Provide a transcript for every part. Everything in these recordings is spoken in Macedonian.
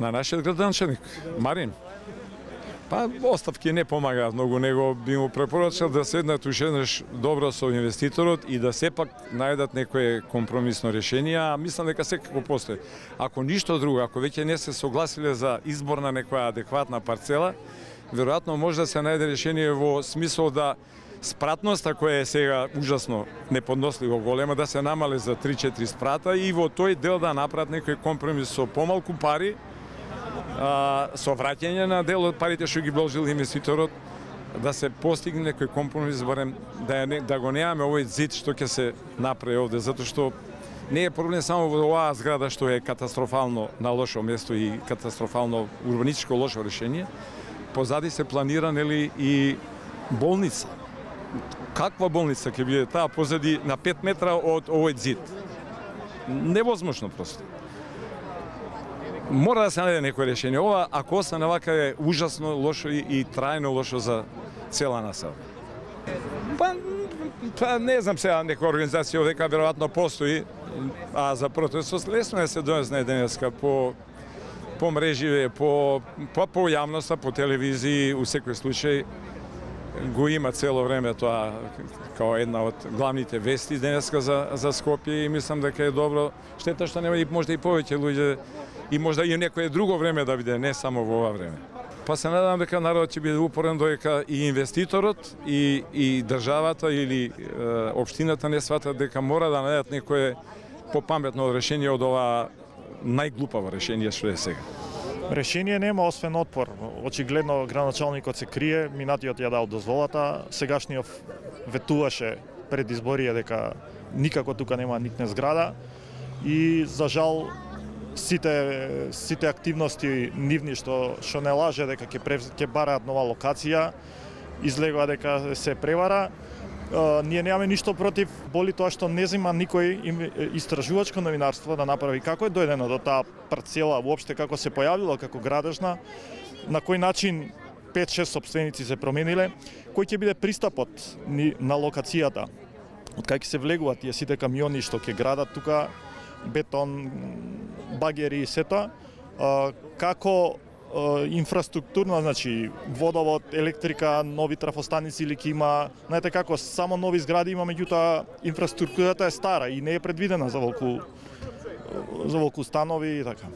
На нашиот градоначалник Марин. Па оставки не помагаат многу, него би му препорачал да седнат уште еднаш добро со инвеститорот и да сепак најдат некое компромисно решение, а мислам дека секако постои. Ако ништо друго, ако веќе не се согласиле за избор на некоја адекватна парцела, веројатно може да се најде решение во смисол да спратноста која е сега ужасно неподносливо голема, да се намале за 3-4 спрата и во тој дел да направат некој компромис со помалку пари, со враќање на дел од парите што ги вложил инвеститорот, да се постигне некој компромис, барем да го немаме овој зид што ќе се направи овде, затоа што не е проблем само во оваа зграда што е катастрофално на лошо место и катастрофално урбанистичко лошо решение, позади се планира нели и болница. Каква болница ќе биде таа позади на 5 метра од овој зид? Невозможно просто. Мора да се најде некој решение. Ова, ако остане вака, е ужасно лошо и трајно лошо за цела насела. Па не знам сега, некоја организација овдека веројатно постои, а за протестот лесно е се донесне денеска по мрежи, по јавноста, по телевизии, у секој случај го има цело време тоа као една од главните вести денеска за Скопје и мислам дека е добро. Штета што нема и можда и повеќе луѓе и можда и некое друго време да биде, не само во ова време. Па се надевам дека народот ќе биде упорен, додека и инвеститорот и државата или општината не сватат дека мора да најдат некое попаметно решение од ова најглупаво решение што е сега. Решение нема освен отпор. Очигледно градоначалникот се крие, минатиот ја дал дозволата, сегашниот ветуваше пред изборија дека никако тука нема никне зграда и за жал сите активности нивни што не лаже дека ќе бараат нова локација, излегува дека се превара. Ние немаме ништо против, боли тоа што не зема никој истражувачко новинарство да направи како е дојдено до таа парцела, воопште како се појавила како градежна, на кој начин 5-6 сопственици се промениле, кој ќе биде пристапот на локацијата, од кај ќе се влегуваат тие сите камиони што ќе градат тука, бетон, багери и сето, како инфраструктурно, значи водовод, електрика, нови трафостаници или ќе има, знаете како, само нови згради има, меѓутоа инфраструктурата е стара и не е предвидена за волку станови и така.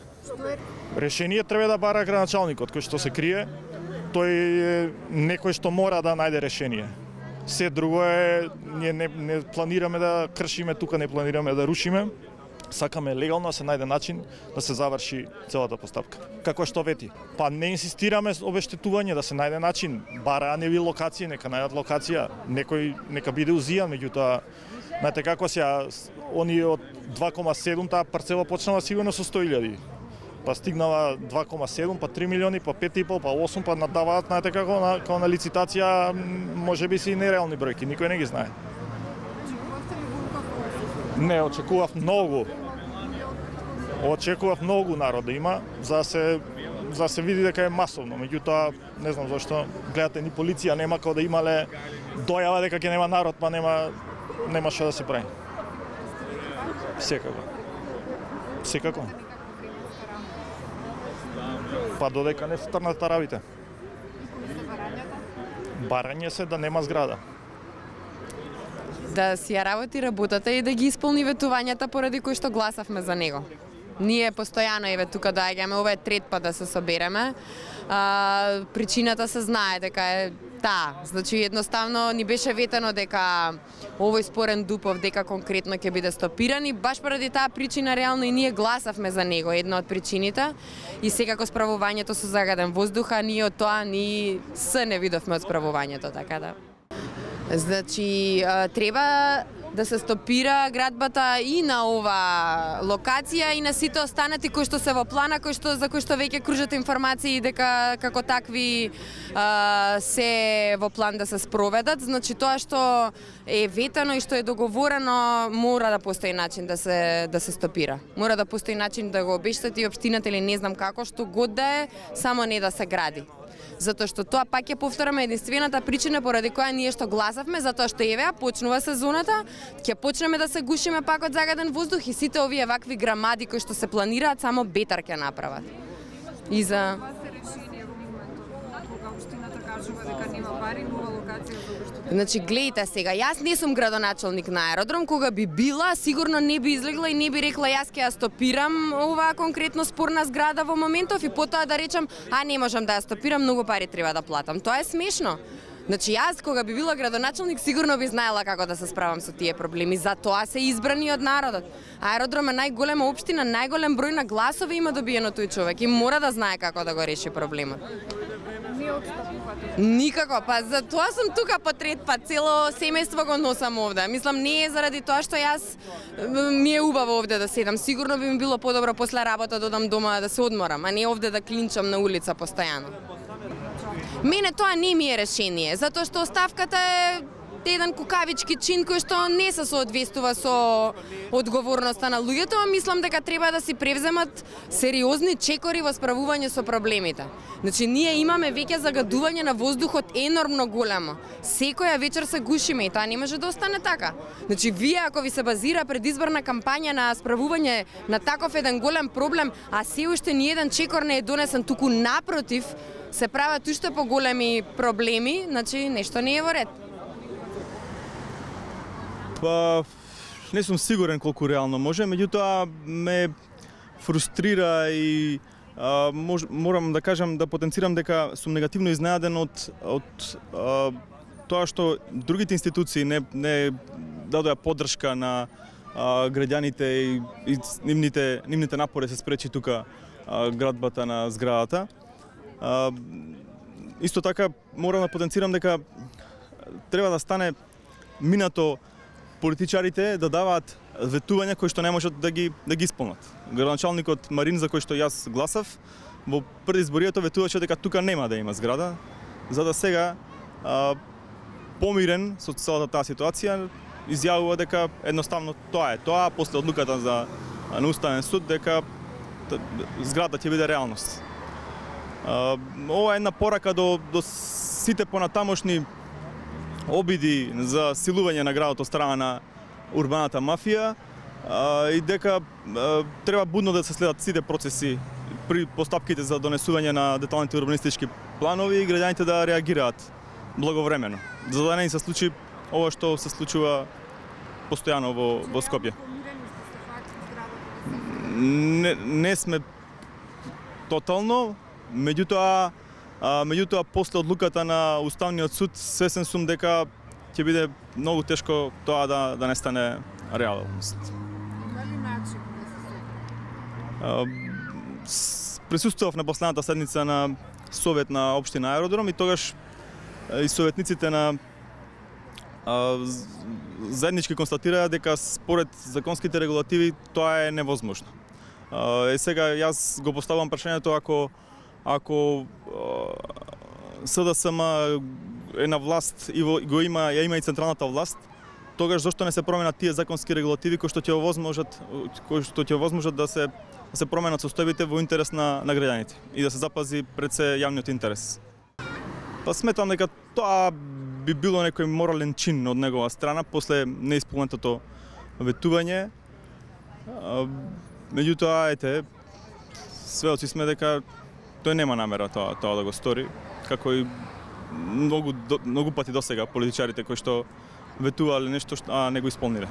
Решение треба да бара градоначалникот кој што се крие, тој е некој што мора да најде решение. Се друго е, ние не планираме да кршиме тука, не планираме да рушиме. Сакаме легално да се најде начин да се заврши целата постапка. Како што вети? Па не инсистираме обештетување, да се најде начин. Бара не ви локација, нека најдат локација. Некој нека биде узијан, меѓутоа, знаете како сега, они од 2,7 таа парцела почнала сигурно со 100.000. Па стигнала 2,7, па 3 милиони, па 5,5, па 8, па надаваат, знаете како, на лицитација, можеби се и нереални бројки, никој не ги знае. Не, очекував многу. Очекував многу народ да има, за да се види дека е масовно. Меѓутоа, не знам зашто, гледате, ни полиција нема, као да имале дојава дека ќе нема народ, па нема што да се прави. Секако. Секако. Па додека не се трнат арабите. Барање се да нема зграда. Да си ја работи работата и да ги исполни ветувањата поради кои што гласавме за него. Ние постојано тука доаѓаме, ова е трет пат да се собереме. Причината се знае дека е таа. Значи едноставно ни беше ветено дека овој спорен Дупов дека конкретно ќе биде стопиран и баш поради таа причина реално и ние гласавме за него, една од причините. И секако справувањето со загаден воздух, а ние од тоа ни се не видовме од справувањето, така да. Значи, треба да се стопира градбата и на ова локација и на сите останати кои што се во плана, за кои што веќе кружат информации дека како такви се во план да се спроведат. Значи, тоа што е ветено и што е договорено, мора да постои начин да се стопира. Мора да постои начин да го обештети општината или не знам како, што год да е, само не да се гради. Затоа што тоа пак ќе повтораме единствената причина поради која ние што гласавме, затоа што евеа почнува сезоната, ќе почнеме да се гушиме пак од загаден воздух и сите овие вакви грамади кои што се планираат само бетар ќе направат. И за Каква се решение во моментот кога општината кажува дека нема пари, нова локација за обштина? Значи, гледайте сега, јас не сум градоначалник на аеродром, кога би била, сигурно не би излегла и не би рекла јас ќе ја стопирам оваа конкретно спорна зграда во моментов и потоа да речам, не можам да ја стопирам, многу пари треба да платам. Тоа е смешно. Значи, јас кога би била градоначалник, сигурно би знаела како да се справам со тие проблеми. Затоа се избрани од народот. Аеродром е најголема општина, најголем број на гласови има добиено тој човек и мора да знае како да го реши проблемот. Не отстапувате. Никако, па за тоа сум тука по трет пат, цело семејство го носам овде. Мислам, не е заради тоа што јас ми е убаво овде да седам. Сигурно би ми било подобро после работа да одам дома да се одморам, а не овде да клинчам на улица постојано. Мене тоа не ми е решение, затоа што оставката е еден кукавички чин кој што не се соодветствува со одговорноста на луѓето, а мислам дека треба да си превземат сериозни чекори во справување со проблемите. Значи, ние имаме веќе загадување на воздухот енормно големо. Секоја вечер се гушиме и тоа не може да остане така. Значи, вие ако ви се базира предизборна кампања на справување на таков еден голем проблем, а се уште ни еден чекор не е донесен, туку напротив, се прават уште поголеми проблеми, значи нешто не е во ред. Па, не сум сигурен колку реално може, меѓутоа ме фрустрира и морам да кажам, да потенцирам дека сум негативно изненаден од тоа што другите институции не дадоа поддршка на граѓаните и нивните напори се спречи тука градбата на зградата. Исто така морам да потенцирам дека треба да стане минато политичарите да даваат ветувања кои што не можат да ги исполнат. Градоначалникот Марин, за кој што јас гласав, во предизборието ветуваше дека тука нема да има зграда, за да сега помирен со целата таа ситуација изјавува дека едноставно тоа е тоа, после одлуката на Уставен суд дека зградата ќе биде реалност. Ова е една порака до сите понатамошни обиди за силување на градот од страна на урбаната мафија и дека треба будно да се следат сите процеси при постапките за донесување на деталните урбанистички планови и граѓаните да реагираат благовремено, за да не се случи ова што се случува постојано во Скопје. Не сме тотално, меѓутоа после одлуката на Уставниот суд свесен сум дека ќе биде многу тешко тоа да не стане реалност. Дали начин да се Присуствував на последната седница на Совет на општина Аеродром и тогаш и советниците на заеднички констатираа дека според законските регулативи тоа е невозможно. Сега јас го поставам прашањето ако СДСМ е на власт и ја има и централната власт, тогаш зошто не се променат тие законски регулативи кои што ќе овозможат да се променат состојбите во интерес на граѓаните и да се запази пред се јавниот интерес. Па сметам дека тоа би било некој морален чин од негова страна после неисполнетото ветување. Меѓутоа, сведоци сме дека тој нема намера тоа да го стори, како и многу пати досега политичарите кои што ветувале нешто, а не го исполниле.